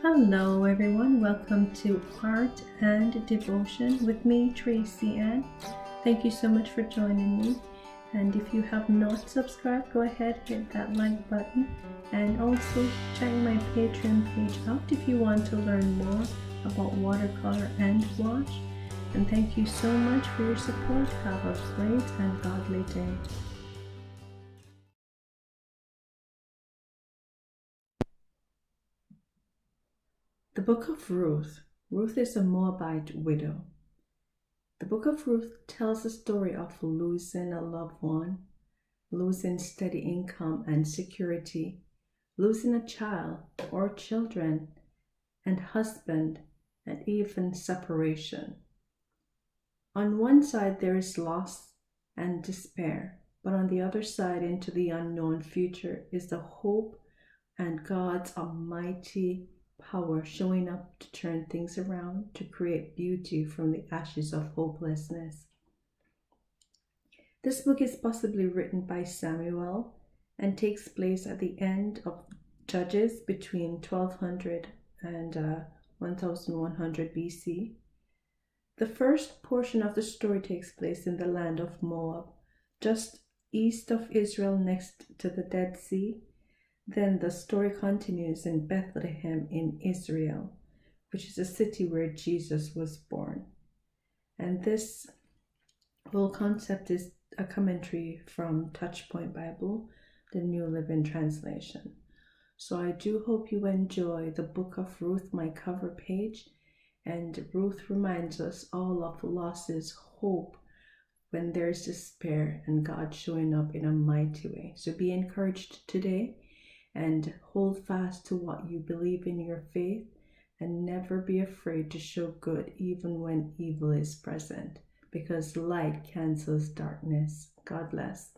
Hello, everyone. Welcome to Art and Devotion with me, Tracy Ann. Thank you so much for joining me. And if you have not subscribed, go ahead, hit that like button. And also check my Patreon page out if you want to learn more about watercolor and gouache. And thank you so much for your support. Have a great and godly day. The Book of Ruth. Ruth is a Moabite widow. The Book of Ruth tells the story of losing a loved one, losing steady income and security, losing a child or children, and husband, and even separation. On one side there is loss and despair, but on the other side into the unknown future is the hope and God's almighty power showing up to turn things around, to create beauty from the ashes of hopelessness. This book is possibly written by Samuel and takes place at the end of Judges between 1200 and 1100 BC. The first portion of the story takes place in the land of Moab, just east of Israel next to the Dead Sea. Then the story continues in Bethlehem in Israel, which is a city where Jesus was born. And this whole concept is a commentary from Touchpoint Bible, the New Living Translation. So I do hope you enjoy the Book of Ruth, my cover page. And Ruth reminds us all of losses, hope, when there's despair, and God showing up in a mighty way. So be encouraged today. And hold fast to what you believe in your faith, and never be afraid to show good even when evil is present, because light cancels darkness. God bless.